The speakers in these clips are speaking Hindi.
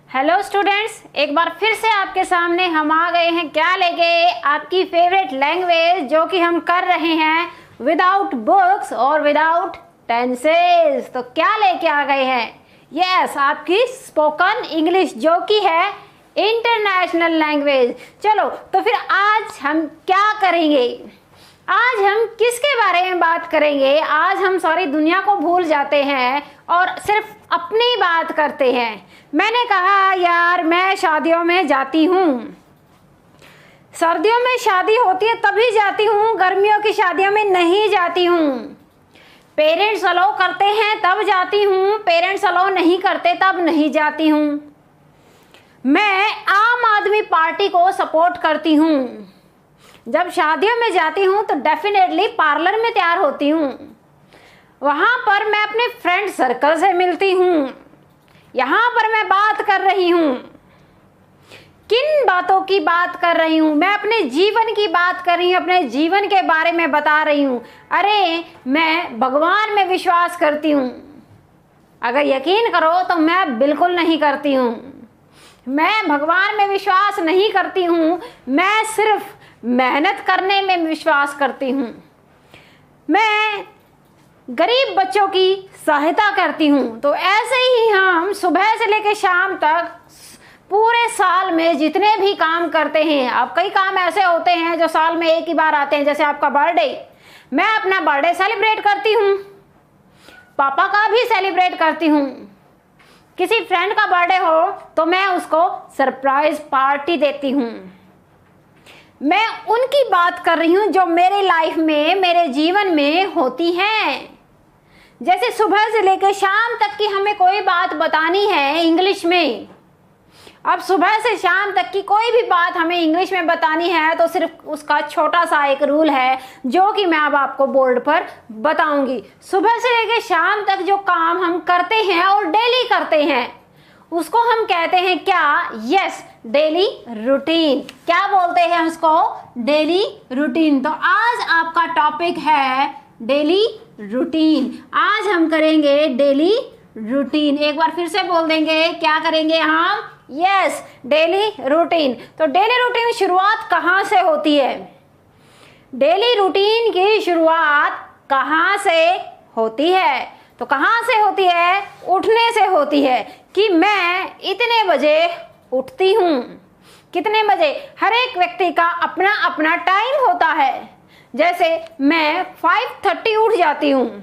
हेलो स्टूडेंट्स, एक बार फिर से आपके सामने हम आ गए हैं। क्या लेके? आपकी फेवरेट लैंग्वेज जो कि हम कर रहे हैं विदाउट बुक्स और विदाउट टेंसेस। तो क्या लेके आ गए हैं? यस, आपकी स्पोकन इंग्लिश जो कि है इंटरनेशनल लैंग्वेज। चलो तो फिर आज हम क्या करेंगे? आज हम किसके बारे में बात करेंगे? आज हम सारी दुनिया को भूल जाते हैं और सिर्फ अपनी बात करते हैं। मैंने कहा यार मैं शादियों में जाती हूँ, सर्दियों में शादी होती है तभी जाती हूँ, गर्मियों की शादियों में नहीं जाती हूँ। पेरेंट्स अलाउ करते हैं तब जाती हूँ, पेरेंट्स अलाउ नहीं करते तब नहीं जाती हूँ। मैं आम आदमी पार्टी को सपोर्ट करती हूँ। जब शादियों में जाती हूँ तो डेफिनेटली पार्लर में तैयार होती हूँ, वहाँ पर मैं अपने फ्रेंड सर्कल से मिलती हूँ। यहाँ पर मैं बात कर रही हूँ, किन बातों की बात कर रही हूँ? मैं अपने जीवन की बात कर रही हूँ, अपने जीवन के बारे में बता रही हूँ। अरे मैं भगवान में विश्वास करती हूँ। अगर यकीन करो तो मैं बिल्कुल नहीं करती हूँ। मैं भगवान में विश्वास नहीं करती हूँ, मैं सिर्फ मेहनत करने में विश्वास करती हूँ। मैं गरीब बच्चों की सहायता करती हूँ। तो ऐसे ही हम सुबह से लेकर शाम तक पूरे साल में जितने भी काम करते हैं, अब कई काम ऐसे होते हैं जो साल में एक ही बार आते हैं, जैसे आपका बर्थडे। मैं अपना बर्थडे सेलिब्रेट करती हूँ, पापा का भी सेलिब्रेट करती हूँ। किसी फ्रेंड का बर्थडे हो तो मैं उसको सरप्राइज पार्टी देती हूँ। मैं उनकी बात कर रही हूँ जो मेरे लाइफ में, मेरे जीवन में होती हैं। जैसे सुबह से लेकर शाम तक की हमें कोई बात बतानी है इंग्लिश में। अब सुबह से शाम तक की कोई भी बात हमें इंग्लिश में बतानी है तो सिर्फ उसका छोटा सा एक रूल है जो कि मैं अब आपको बोर्ड पर बताऊंगी। सुबह से लेकर शाम तक जो काम हम करते हैं और डेली करते हैं उसको हम कहते हैं क्या? Yes, daily routine. क्या बोलते हैं उसको? Daily routine. तो आज आपका टॉपिक है डेली रूटीन। आज हम करेंगे डेली रूटीन। एक बार फिर से बोल देंगे, क्या करेंगे हम? Yes, daily routine. तो डेली रूटीन शुरुआत कहाँ से होती है? डेली रूटीन की शुरुआत कहाँ से होती है? तो कहाँ से होती है? उठने से होती है कि मैं इतने बजे उठती हूँ। कितने बजे? हर एक व्यक्ति का अपना अपना टाइम होता है। जैसे मैं 5:30 उठ जाती हूँ,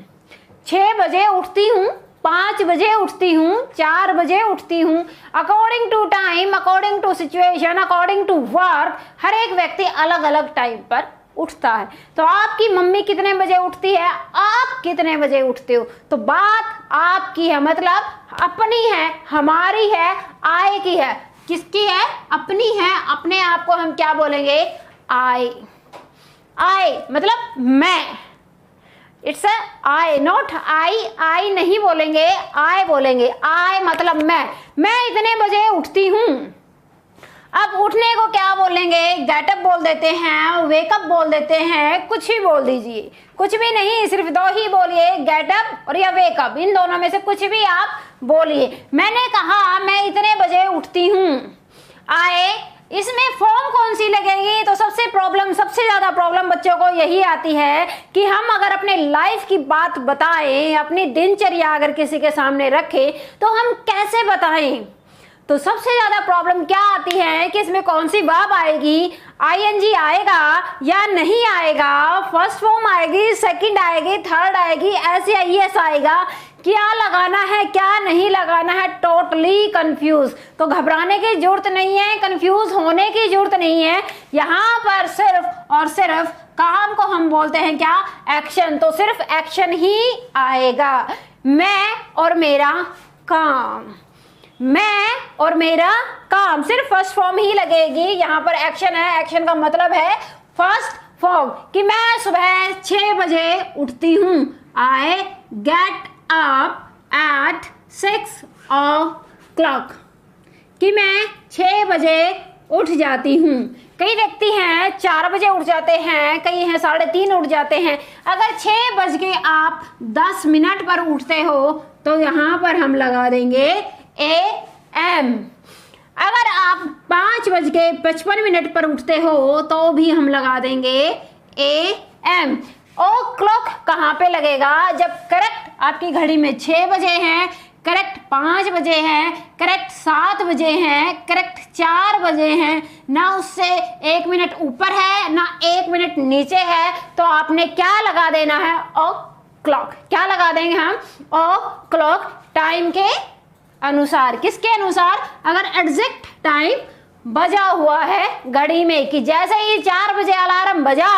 6 बजे उठती हूँ, 5 बजे उठती हूँ, 4 बजे उठती हूँ। According to time, according to situation, according to work, हर एक व्यक्ति अलग अलग टाइम पर उठता है। तो आपकी मम्मी कितने बजे उठती है? आप कितने बजे उठते हो? तो बात आपकी है, मतलब अपनी है, हमारी है, आय की है। किसकी है? अपनी है। अपने आप को हम क्या बोलेंगे? आई। आई मतलब मैं। It's I, not I. आई नहीं बोलेंगे, आई बोलेंगे। आई मतलब मैं इतने बजे उठती हूँ। अब उठने को क्या बोलेंगे? गेटअप बोल देते हैं, वेकअप बोल देते हैं, कुछ भी बोल दीजिए। कुछ भी नहीं, सिर्फ दो ही बोलिए, गेटअप और या वेकअप। इन दोनों में से कुछ भी आप बोलिए। मैंने कहा मैं इतने बजे उठती हूँ। आए, इसमें फॉर्म कौन सी लगेगी? तो सबसे ज्यादा प्रॉब्लम बच्चों को यही आती है कि हम अगर अपने लाइफ की बात बताएं, अपनी दिनचर्या अगर किसी के सामने रखें तो हम कैसे बताएं? तो सबसे ज्यादा प्रॉब्लम क्या आती है कि इसमें कौन सी वर्ब आएगी? आईएनजी आएगा या नहीं आएगा? फर्स्ट फॉर्म आएगी, सेकंड आएगी, थर्ड आएगी, ऐसे आईएस आएगा। क्या लगाना है, क्या नहीं लगाना है? Totally confuse. तो घबराने की जरूरत नहीं है, कंफ्यूज होने की जरूरत नहीं है। यहाँ पर सिर्फ और सिर्फ काम को हम बोलते हैं क्या? एक्शन। तो सिर्फ एक्शन ही आएगा। मैं और मेरा काम, मैं और मेरा काम, सिर्फ फर्स्ट फॉर्म ही लगेगी। यहाँ पर एक्शन है, एक्शन का मतलब है फर्स्ट फॉर्म कि मैं सुबह 6 बजे उठती हूँ। I get up at 6 o'clock कि मैं 6 बजे उठ जाती हूँ। कई व्यक्ति हैं 4 बजे उठ जाते हैं, कई हैं 3:30 उठ जाते हैं। अगर 6 बज के आप 10 मिनट पर उठते हो तो यहाँ पर हम लगा देंगे AM। अगर आप 5:55 पर उठते हो तो भी हम लगा देंगे AM। ओ क्लॉक कहाँ पे लगेगा? जब करेक्ट आपकी घड़ी में 6 बजे हैं, करेक्ट 5 बजे हैं, करेक्ट 7 बजे हैं, करेक्ट 4 बजे हैं, ना उससे 1 मिनट ऊपर है ना 1 मिनट नीचे है, तो आपने क्या लगा देना है? ओ क्लॉक। क्या लगा देंगे हम? ओ क्लॉक, टाइम के अनुसार। किसके अनुसार? अगर एग्जैक्ट टाइम बजा हुआ है घड़ी में कि जैसे ही 4 बजे अलार्म बजा,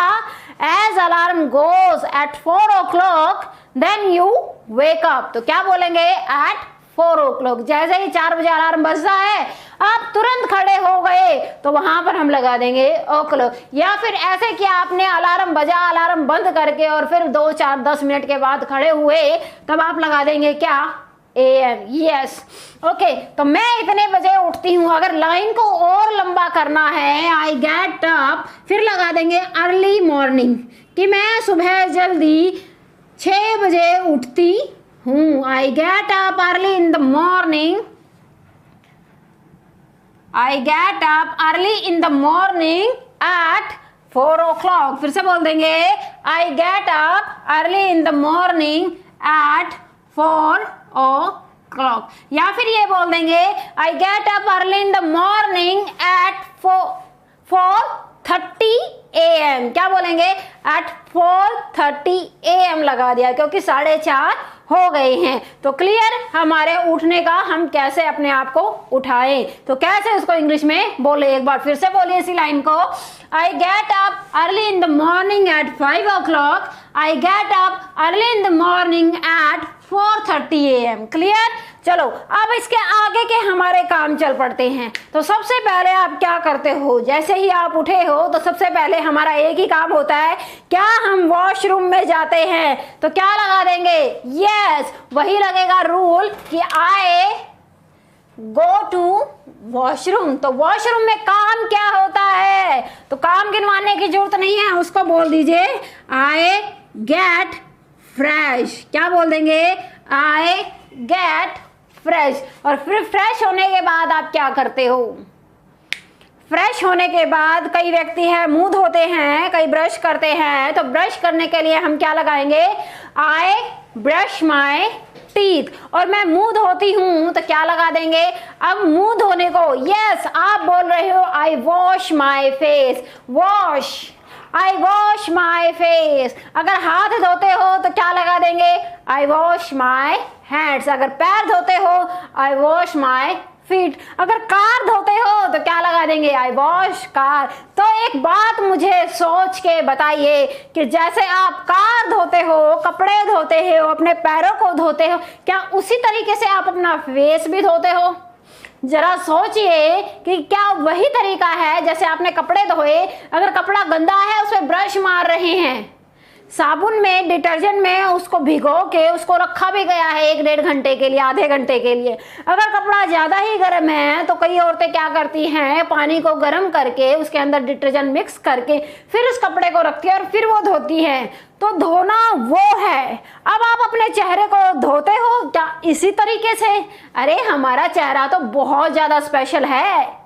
as alarm goes at 4 o'clock then you wake up, तो क्या बोलेंगे? Eight 4 o'clock। जैसे ही 4 बजे अलार्म बजता है आप तुरंत खड़े हो गए, तो वहां पर हम लगा देंगे ओ क्लॉक। या फिर ऐसे कि आपने अलार्म बजा, अलार्म बंद करके और फिर 2, 4, 10 मिनट के बाद खड़े हुए, तब आप लगा देंगे क्या? AM। Yes, okay. तो मैं इतने बजे उठती हूँ। अगर लाइन को और लंबा करना है, आई गेट अप, फिर लगा देंगे अर्ली मॉर्निंग, कि मैं सुबह जल्दी 6 बजे उठती हूँ। I get up early in the morning, I get up early in the morning at 4 o'clock। फिर से बोल देंगे I get up early in the morning at 4 o'clock। या फिर ये बोल देंगे I get up early in the morning at 4:30 AM। क्या बोलेंगे? एट 4:30 AM लगा दिया, क्योंकि 4:30 हो गए हैं। तो क्लियर हमारे उठने का, हम कैसे अपने आप को उठाएं, तो कैसे उसको इंग्लिश में बोले। एक बार फिर से बोलिए इसी लाइन को। I get up early in the morning at 5 o'clock, I get up early in the morning at 4:30 AM। Clear? चलो अब इसके आगे के हमारे काम चल पड़ते हैं। तो सबसे पहले आप क्या करते हो? जैसे ही आप उठे हो तो सबसे पहले हमारा एक ही काम होता है, क्या हम वॉशरूम में जाते हैं, तो क्या लगा देंगे? यस, वही लगेगा रूल कि आई गो टू वॉशरूम। तो वॉशरूम में काम क्या होता है? तो काम गिनवाने की जरूरत नहीं है, उसको बोल दीजिए आई गेट फ्रेश। क्या बोल देंगे? I gate fresh. और फिर फ्रेश होने के बाद आप क्या करते हो? फ्रेश होने के बाद कई व्यक्ति हैं मुंह धोते हैं, कई ब्रश करते हैं। तो ब्रश करने के लिए हम क्या लगाएंगे? I brush my teeth. और मैं मुंह धोती हूं तो क्या लगा देंगे? अब मुंह धोने को, यस, आप बोल रहे हो I wash my face. Wash, I wash my face. अगर हाथ धोते हो तो क्या लगा देंगे? I wash my hands. अगर पैर धोते हो, आई वॉश माई फीट। अगर कार धोते हो तो क्या लगा देंगे? I wash car. तो एक बात मुझे सोच के बताइए कि जैसे आप कार धोते हो, कपड़े धोते हो, अपने पैरों को धोते हो, क्या उसी तरीके से आप अपना फेस भी धोते हो? जरा सोचिए कि क्या वही तरीका है जैसे आपने कपड़े धोए। अगर कपड़ा गंदा है उस पर ब्रश मार रहे हैं, साबुन में, डिटर्जेंट में उसको भिगो के उसको रखा भी गया है 1-1.5 घंटे के लिए, आधे घंटे के लिए। अगर कपड़ा ज्यादा ही गर्म है तो कई औरतें क्या करती हैं, पानी को गर्म करके उसके अंदर डिटर्जेंट मिक्स करके फिर उस कपड़े को रखती है और फिर वो धोती है। तो धोना वो है। अब आप अपने चेहरे को धोते हो क्या इसी तरीके से? अरे हमारा चेहरा तो बहुत ज्यादा स्पेशल है।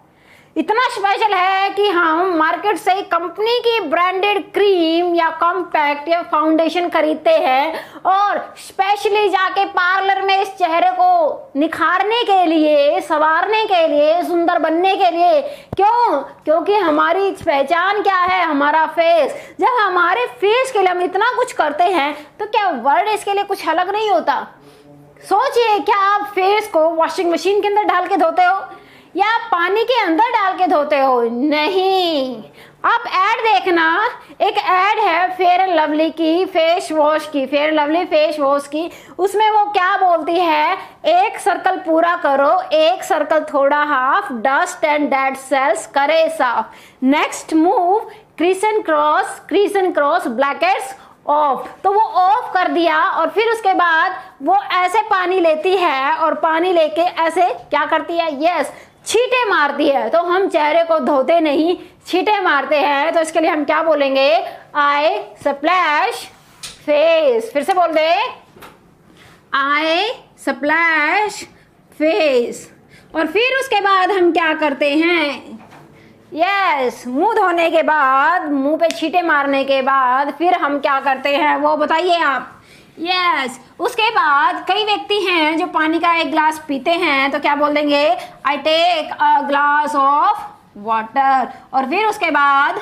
इतना स्पेशल है कि हम मार्केट से कंपनी की ब्रांडेड क्रीम या कॉम्पैक्ट या फाउंडेशन खरीदते हैं और स्पेशली जाके पार्लर में इस चेहरे को निखारने के लिए, संवारने के लिए, सुंदर बनने के लिए। क्यों? क्योंकि हमारी पहचान क्या है? हमारा फेस। जब हमारे फेस के लिए हम इतना कुछ करते हैं तो क्या वर्ड इसके लिए कुछ अलग नहीं होता? सोचिए, क्या आप फेस को वॉशिंग मशीन के अंदर डाल के धोते हो या पानी के अंदर डाल के धोते हो? नहीं। आप ऐड देखना, एक ऐड है फेयर एंड लवली की फेस वॉश की, fair and lovely face wash की। उसमें वो क्या बोलती है? एक सर्कल पूरा करो, एक सर्कल थोड़ा half, dust and dead cells करे साफ। Next move crease and cross blackheads of. तो वो ऑफ कर दिया और फिर उसके बाद वो ऐसे पानी लेती है और पानी लेके ऐसे क्या करती है? यस, छींटे मारती है। तो हम चेहरे को धोते नहीं, छींटे मारते हैं। तो इसके लिए हम क्या बोलेंगे? आई स्प्लैश फेस। फिर से बोल दे, आई स्प्लैश फेस। और फिर उसके बाद हम क्या करते हैं, यस, मुंह धोने के बाद, मुंह पे छींटे मारने के बाद फिर हम क्या करते हैं वो बताइए आप। यस, उसके बाद कई व्यक्ति हैं जो पानी का एक गिलास पीते हैं तो क्या बोल देंगे, I take a glass of water. और फिर उसके बाद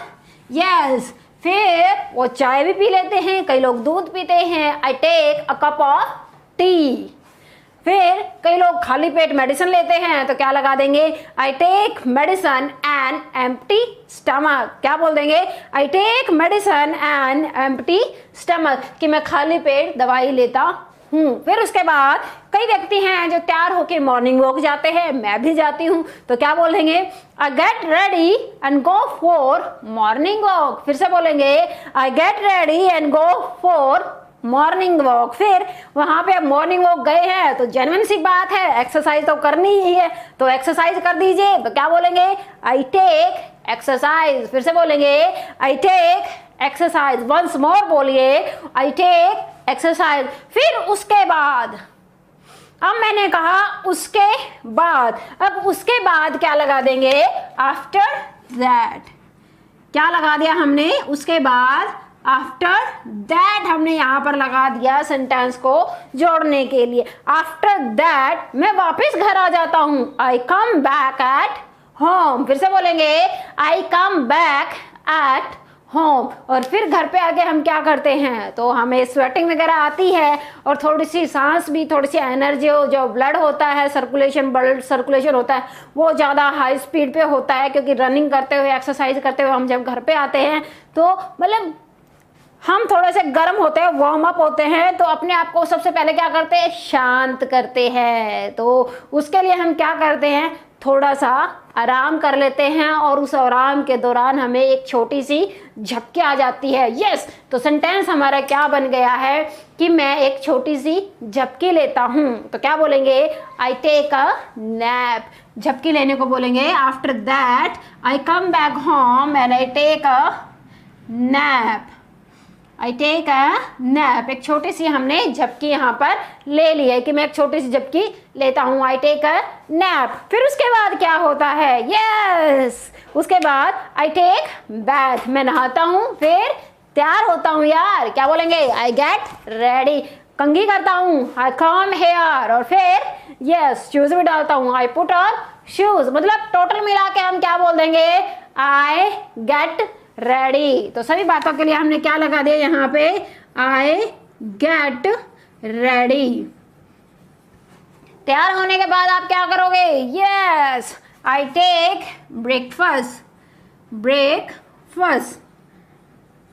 यस, फिर वो चाय भी पी लेते हैं, कई लोग दूध पीते हैं, I take a cup of tea. फिर कई लोग खाली पेट मेडिसिन लेते हैं तो क्या लगा देंगे, I take medicine and empty stomach. क्या बोल देंगे, I take medicine and empty stomach, कि मैं खाली पेट दवाई लेता हूँ। फिर उसके बाद कई व्यक्ति हैं जो तैयार होकर मॉर्निंग वॉक जाते हैं, मैं भी जाती हूँ, तो क्या बोलेंगे, I get ready and go for morning walk. फिर से बोलेंगे, I get ready and go for morning walk. फिर वहां पे अब मॉर्निंग वॉक गए हैं तो जेन्युइन सी बात है, एक्सरसाइज तो करनी ही है, तो एक्सरसाइज कर दीजिए। तो क्या बोलेंगे, आई टेक एक्सरसाइज। फिर से बोलेंगे, I take exercise. Once more बोलिए, आई टेक एक्सरसाइज। फिर उसके बाद, अब मैंने कहा उसके बाद, अब उसके बाद क्या लगा देंगे, आफ्टर दैट। क्या लगा दिया हमने, उसके बाद आफ्टर दैट हमने यहां पर लगा दिया सेंटेंस को जोड़ने के लिए। आफ्टर दैट मैं वापस घर आ जाता हूं, आई कम बैक एट होम। फिर से बोलेंगे, आई कम बैक एट होम। और फिर घर पे आके हम क्या करते हैं, तो हमें स्वेटिंग वगैरह आती है और थोड़ी सी सांस भी, थोड़ी सी एनर्जी, जो ब्लड होता है, सर्कुलेशन, ब्लड सर्कुलेशन होता है वो ज़्यादा हाई स्पीड पे होता है, क्योंकि रनिंग करते हुए, एक्सरसाइज करते हुए हम जब घर पे आते हैं तो मतलब हम थोड़े से गर्म होते हैं, वार्म अप होते हैं, तो अपने आप को सबसे पहले क्या करते हैं, शांत करते हैं। तो उसके लिए हम क्या करते हैं, थोड़ा सा आराम कर लेते हैं और उस आराम के दौरान हमें एक छोटी सी झपकी आ जाती है। यस, तो सेंटेंस हमारा क्या बन गया है कि मैं एक छोटी सी झपकी लेता हूँ। तो क्या बोलेंगे, आई टेक अ नैप। झपकी लेने को बोलेंगे, after that I come back home and I take a nap. I take a nap, एक छोटी सी हमने झपकी यहाँ पर ले ली है कि मैं एक छोटी सी झपकी लेता हूँ, आई टेक अ नैप। फिर उसके बाद क्या होता है, यस, उसके बाद आई टेक बैथ, मैं नहाता हूँ, फिर तैयार होता हूँ यार। क्या बोलेंगे, आई गेट रेडी, कंघी करता हूँ, आई कम हेयर। और फिर यस, शूज भी डालता हूँ, आई पुट ऑन शूज। मतलब टोटल मिला के हम क्या बोल देंगे, आई गेट रेडी। तो सभी बातों के लिए हमने क्या लगा दिया यहाँ पे, आई गेट रेडी। तैयार होने के बाद आप क्या करोगे, yes, I take breakfast. Breakfast,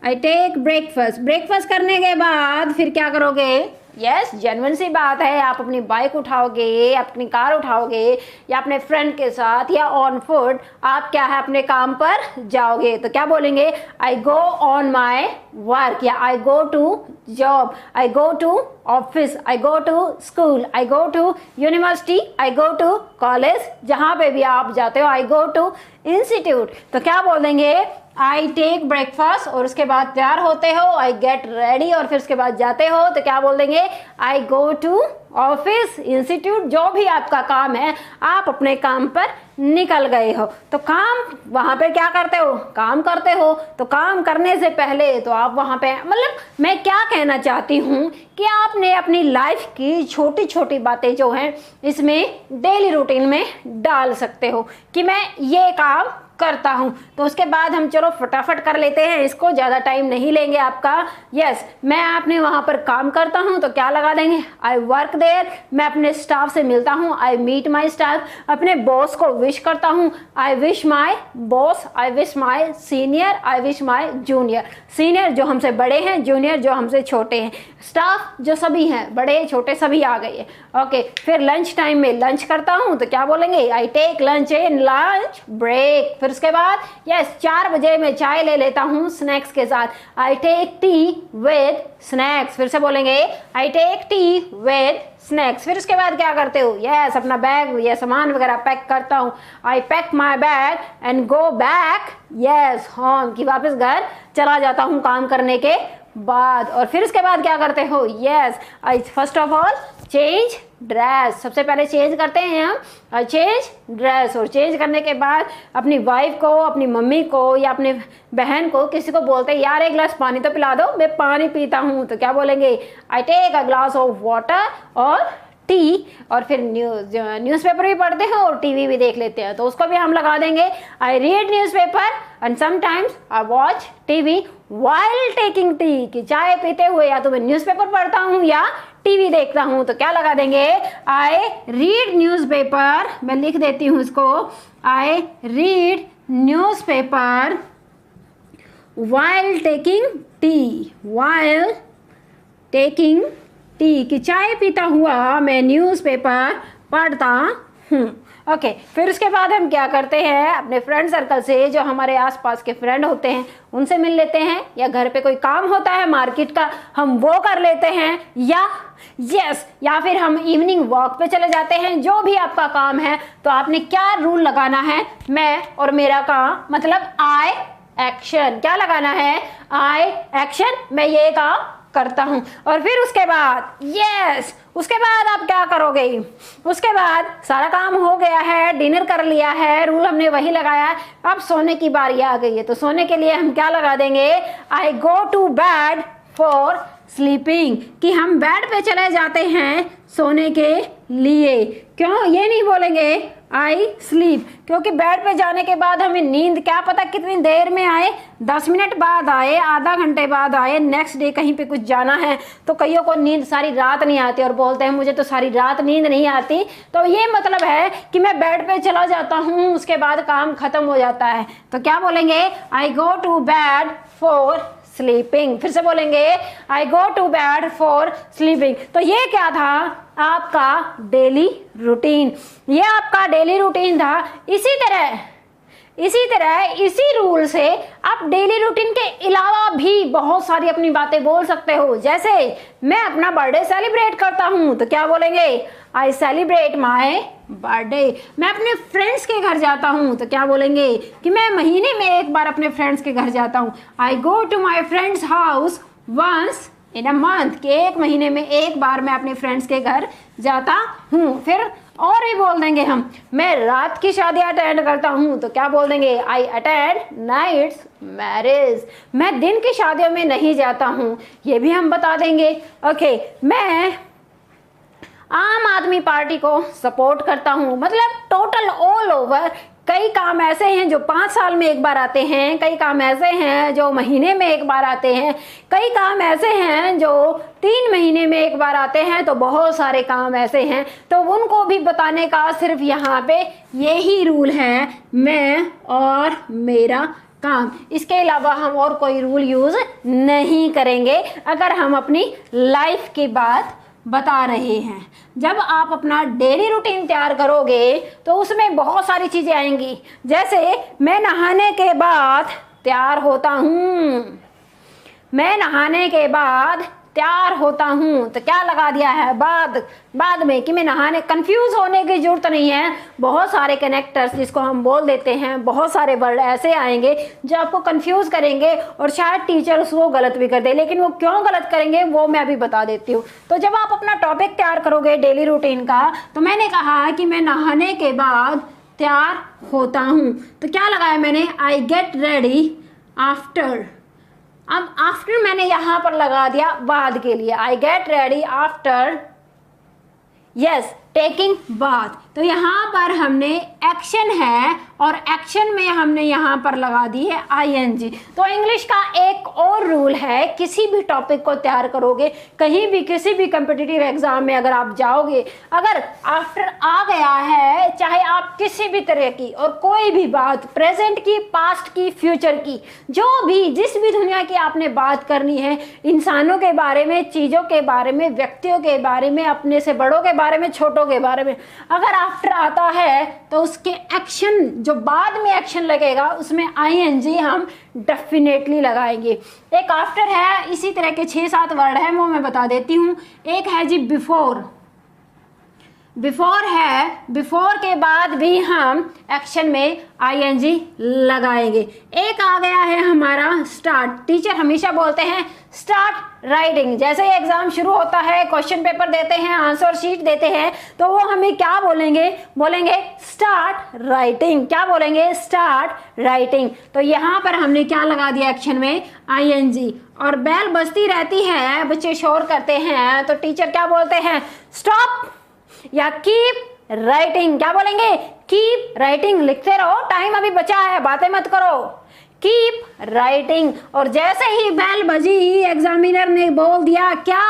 I take breakfast. Breakfast करने के बाद फिर क्या करोगे, यस, जेन्युइन सी बात है, आप अपनी बाइक उठाओगे, अपनी कार उठाओगे या अपने फ्रेंड के साथ या ऑन फुट आप क्या है अपने काम पर जाओगे। तो क्या बोलेंगे, I go on my work, या I go to job, I go to office, I go to school, I go to university, I go to college, जहाँ पे भी आप जाते हो, आई गो टू इंस्टीट्यूट। तो क्या बोल देंगे, आई टेक ब्रेकफास्ट, और उसके बाद तैयार होते हो, आई गेट रेडी, और फिर उसके बाद जाते हो तो क्या बोल देंगे, I go to office, institute, जो भी आपका काम है, आप अपने काम पर निकल गए हो। तो काम वहां पे क्या करते हो, काम करते हो। तो काम करने से पहले तो आप वहां पे, मतलब मैं क्या कहना चाहती हूँ कि आपने अपनी लाइफ की छोटी छोटी बातें जो हैं इसमें डेली रूटीन में डाल सकते हो कि मैं ये काम करता हूं। तो उसके बाद हम चलो फटाफट कर लेते हैं इसको, ज्यादा टाइम नहीं लेंगे आपका। यस, मैं अपने वहां पर काम करता हूं तो क्या लगा देंगे, आई वर्क देयर। मैं अपने स्टाफ से मिलता हूं, आई मीट माई स्टाफ। अपने बॉस को विश करता हूं, I wish my boss, I wish my senior, I wish my junior. Senior जो हमसे बड़े हैं, जूनियर जो हमसे छोटे हैं, स्टाफ जो सभी हैं, बड़े छोटे सभी आ गए हैं। ओके, फिर लंच टाइम में लंच करता हूं तो क्या बोलेंगे, I take lunch in lunch break. फिर उसके बाद यस, 4 बजे मैं चाय ले लेता हूं स्नैक्स के साथ, I take tea with snacks. फिर से बोलेंगे, I take tea with snacks. फिर उसके बाद क्या करते हो, यस, अपना बैग या सामान वगैरह पैक करता हूँ, I pack my bag and go back, yes, home, कि वापस घर चला जाता हूँ काम करने के बाद। और फिर उसके बाद क्या करते हो? Yes, I first of all change dress, सबसे पहले चेंज करते हैं हम, चेंज ड्रेस। और चेंज करने के बाद अपनी वाइफ को, अपनी मम्मी को या अपने बहन को, किसी को बोलते हैं यार एक गिलास पानी तो पिला दो, मैं पानी पीता हूँ। तो क्या बोलेंगे? I take a glass of water और टी। और फिर न्यूज़पेपर भी पढ़ते हैं और टीवी भी देख लेते हैं, तो उसको भी हम लगा देंगे I read newspaper and sometimes I watch TV while taking tea, कि चाय पीते हुए या तो मैं न्यूज़पेपर पढ़ता हूँ या टीवी देखता हूँ। तो क्या लगा देंगे? आई रीड न्यूज़पेपर, मैं लिख देती हूँ इसको, I read newspaper while taking tea, while taking tea, कि चाय पीता हुआ मैं न्यूज़पेपर पढ़ता हूँ। ओके, फिर उसके बाद हम क्या करते हैं? अपने फ्रेंड सर्कल से, जो हमारे आसपास के फ्रेंड होते हैं, उनसे मिल लेते हैं, या घर पे कोई काम होता है मार्केट का हम वो कर लेते हैं, या फिर हम इवनिंग वॉक पे चले जाते हैं। जो भी आपका काम है, तो आपने क्या रूल लगाना है? मैं और मेरा काम, मतलब आई एक्शन। क्या लगाना है? आई एक्शन, मैं ये काम करता हूं। और फिर उसके बाद उसके बाद आप क्या करोगे? उसके बाद सारा काम हो गया है, डिनर कर लिया है, रूल हमने वही लगाया है, अब सोने की बारी आ गई है। तो सोने के लिए हम क्या लगा देंगे? I go to bed for sleeping, कि हम बेड पे चले जाते हैं सोने के लिए। क्यों ये नहीं बोलेंगे आई स्लीप? क्योंकि बेड पे जाने के बाद हमें नींद क्या पता कितनी देर में आए, 10 मिनट बाद आए, आधा घंटे बाद आए, नेक्स्ट डे कहीं पे कुछ जाना है तो कईयों को नींद सारी रात नहीं आती और बोलते हैं मुझे तो सारी रात नींद नहीं आती। तो ये मतलब है कि मैं बेड पे चला जाता हूँ, उसके बाद काम खत्म हो जाता है। तो क्या बोलेंगे? I go to bed for sleeping. फिर से बोलेंगे I go to bed for sleeping. तो ये क्या था? आपका डेली रूटीन, ये आपका डेली रूटीन था। इसी तरह इसी रूल से आप डेली रूटीन के अलावा भी बहुत सारी अपनी बातें बोल सकते हो। जैसे मैं अपना बर्थडे सेलिब्रेट करता हूँ, तो क्या बोलेंगे? I celebrate my birthday. मैं अपने फ्रेंड्स के घर जाता हूँ, तो क्या बोलेंगे? कि मैं महीने में एक बार अपने फ्रेंड्स के घर जाता हूँ। I go to my friends house once in a month, कि एक महीने में एक बार मैं अपने फ्रेंड्स के घर जाता हूँ। फिर और भी बोल देंगे हम, मैं रात की शादी अटेंड करता हूँ, तो क्या बोल देंगे? I attend nights marriage. मैं दिन की शादियों में नहीं जाता हूँ, ये भी हम बता देंगे। ओके, मैं आम आदमी पार्टी को सपोर्ट करता हूँ, मतलब टोटल ऑल ओवर। कई काम ऐसे हैं जो 5 साल में एक बार आते हैं, कई काम ऐसे हैं जो महीने में एक बार आते हैं, कई काम ऐसे हैं जो 3 महीने में एक बार आते हैं। तो बहुत सारे काम ऐसे हैं, तो उनको भी बताने का सिर्फ यहाँ पे यही रूल है, मैं और मेरा काम। इसके अलावा हम और कोई रूल यूज नहीं करेंगे अगर हम अपनी लाइफ की बात बता रहे हैं। जब आप अपना डेली रूटीन तैयार करोगे तो उसमें बहुत सारी चीजें आएंगी। जैसे मैं नहाने के बाद तैयार होता हूँ, मैं नहाने के बाद तैयार होता हूँ, तो क्या लगा दिया है? बाद में, कि मैं नहाने। कंफ्यूज होने की जरूरत नहीं है, बहुत सारे कनेक्टर्स जिसको हम बोल देते हैं, बहुत सारे वर्ड ऐसे आएंगे जो आपको कंफ्यूज करेंगे और शायद टीचर उसको गलत भी कर दे, लेकिन वो क्यों गलत करेंगे वो मैं अभी बता देती हूँ। तो जब आप अपना टॉपिक तैयार करोगे डेली रूटीन का, तो मैंने कहा कि मैं नहाने के बाद तैयार होता हूँ, तो क्या लगाया मैंने? I get ready after. अब आफ्टर मैंने यहां पर लगा दिया बाद के लिए, I get ready after taking bath. तो यहाँ पर हमने एक्शन है और एक्शन में हमने यहाँ पर लगा दी है ING। तो इंग्लिश का एक और रूल है, किसी भी टॉपिक को तैयार करोगे, कहीं भी किसी भी कम्पिटिटिव एग्जाम में अगर आप जाओगे, अगर आफ्टर आ गया है, चाहे आप किसी भी तरह की और कोई भी बात, प्रेजेंट की, पास्ट की, फ्यूचर की, जो भी जिस भी दुनिया की आपने बात करनी है, इंसानों के बारे में, चीज़ों के बारे में, व्यक्तियों के बारे में, अपने से बड़ों के बारे में, छोटों के बारे में, अगर आफ्टर आता है तो उसके एक्शन, जो बाद में एक्शन लगेगा, उसमें ING हम डेफिनेटली लगाएंगे। एक आफ्टर है, इसी तरह के 6-7 वर्ड है, वो मैं बता देती हूँ। एक है जी बिफोर, बिफोर है, बिफोर के बाद भी हम एक्शन में आईएनजी लगाएंगे। एक आ गया है हमारा स्टार्ट। टीचर हमेशा बोलते हैं स्टार्ट राइटिंग। जैसे ही एग्जाम शुरू होता है, क्वेश्चन पेपर देते हैं, आंसर शीट देते हैं, तो वो हमें क्या बोलेंगे? बोलेंगे स्टार्ट राइटिंग। क्या बोलेंगे? Start writing. तो यहाँ पर हमने क्या लगा दिया एक्शन में? आईएनजी। और बेल बजती रहती है, बच्चे शोर करते हैं, तो टीचर क्या बोलते हैं? स्टॉप या कीप राइटिंग। क्या बोलेंगे? Keep writing. लिखते रहो, टाइम अभी बचा है, बातें मत करो। Keep writing. और जैसे ही बेल बजी, एग्जामिनर ने बोल दिया क्या?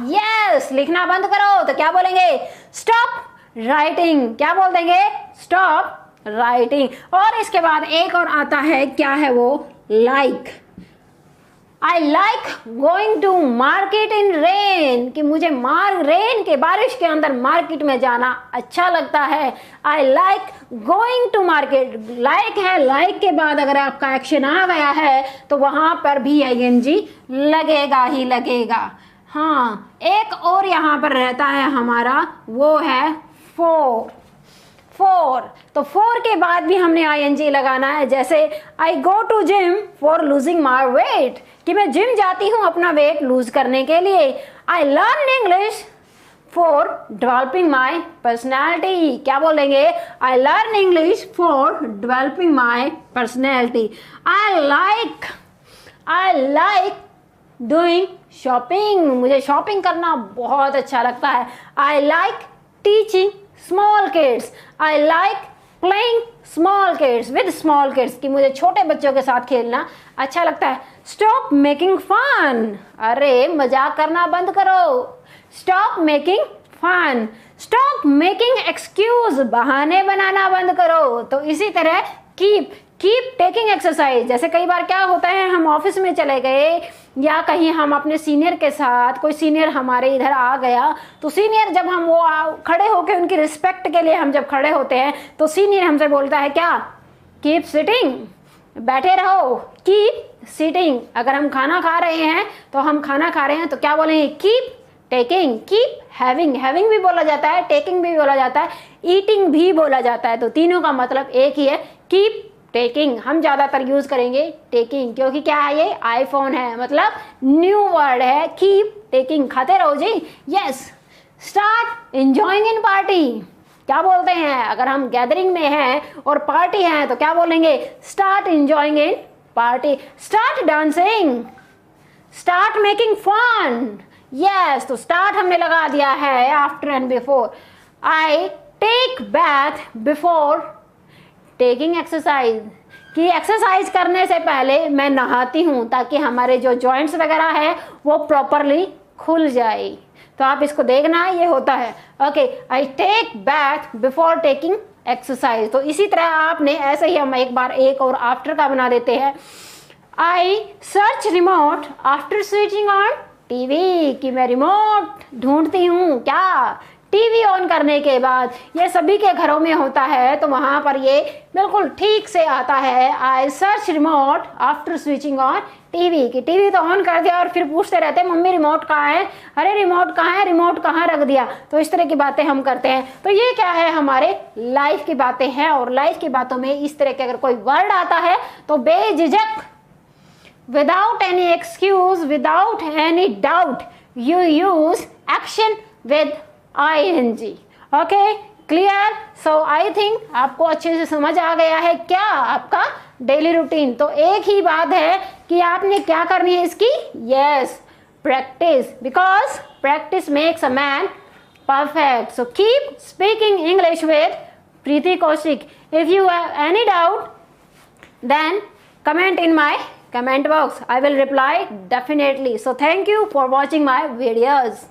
यस, लिखना बंद करो, तो क्या बोलेंगे? Stop writing. क्या बोल देंगे? Stop writing. और इसके बाद एक और आता है, क्या है वो? Like. I like going to market in rain, कि मुझे रेन के, बारिश के अंदर मार्केट में जाना अच्छा लगता है। I like going to market. Like है, लाइक के बाद अगर आपका एक्शन आ गया है तो वहां पर भी आईएनजी लगेगा ही लगेगा। हाँ, एक और यहाँ पर रहता है हमारा, वो है फोर। तो फोर के बाद भी हमने आईएनजी लगाना है। जैसे I go to gym for losing my weight, कि मैं जिम जाती हूँ अपना वेट लूज करने के लिए। I learn English for developing my personality. क्या बोलेंगे? I learn English for developing my personality. I like doing shopping, मुझे शॉपिंग करना बहुत अच्छा लगता है। I like teaching small kids. I like playing small kids with small kids, कि मुझे छोटे बच्चों के साथ खेलना अच्छा लगता है। स्टॉप मेकिंग फन, अरे मजाक करना बंद करो। Stop making fun. Stop making excuse, बहाने बनाना बंद करो। तो इसी तरह कीप टेकिंग एक्सरसाइज। जैसे कई बार क्या होता है, हम ऑफिस में चले गए या कहीं हम अपने सीनियर के साथ, कोई सीनियर हमारे इधर आ गया, तो सीनियर जब हम वो खड़े होकर उनकी रिस्पेक्ट के लिए हम जब खड़े होते हैं, तो सीनियर हमसे बोलता है क्या? कीप सिटिंग, बैठे रहो। Keep sitting. अगर हम खाना खा रहे हैं तो हम खाना खा रहे हैं तो क्या बोलेंगे? Keep taking. कीप हैविंग भी बोला जाता है, टेकिंग भी बोला जाता है, ईटिंग भी बोला जाता है। तो तीनों का मतलब एक ही है, कीप टेकिंग। हम ज्यादातर यूज करेंगे टेकिंग, क्योंकि क्या है, ये आईफोन है, मतलब न्यू वर्ड है। कीप टेकिंग, खाते रहो जी। Yes. Start enjoying in party. क्या बोलते हैं? अगर हम गैदरिंग में हैं और पार्टी है तो क्या बोलेंगे? Start enjoying in party. Start dancing. Start making fun. Yes, तो स्टार्ट हमने लगा दिया है after and before. I take bath before taking exercise, कि एक्सरसाइज करने से पहले मैं नहाती हूँ ताकि हमारे जो जॉइंट्स वगैरह है वो प्रॉपरली खुल जाए। तो आप इसको देखना, ये होता है। Okay, I take bath before taking exercise. तो इसी तरह आपने ऐसे ही हम एक बार एक और आफ्टर का बना देते हैं। I search remote after switching on TV, कि मैं रिमोट ढूंढती हूँ क्या? टीवी ऑन करने के बाद। ये सभी के घरों में होता है, तो वहां पर ये बिल्कुल ठीक से आता है। I search remote after switching on TV, कि टीवी तो ऑन कर दिया और फिर पूछते रहते हैं मम्मी रिमोट कहाँ है, अरे रिमोट कहाँ है, रिमोट कहाँ रख दिया। तो इस तरह की बातें हम करते हैं। तो ये क्या है, हमारे लाइफ की बातें हैं। और लाइफ की बातों में इस तरह के अगर कोई वर्ड आता है तो बेझिझक, without any excuse, without any doubt, you use action with ing. Okay, clear? So I think आपको अच्छे से समझ आ गया है क्या आपका डेली रूटीन। तो एक ही बात है कि आपने क्या करनी है इसकी? Yes, practice, because practice makes a man perfect. So keep speaking English with Preeti Kaushik. If you have any doubt, then comment in my comment box. I will reply definitely. So thank you for watching my videos.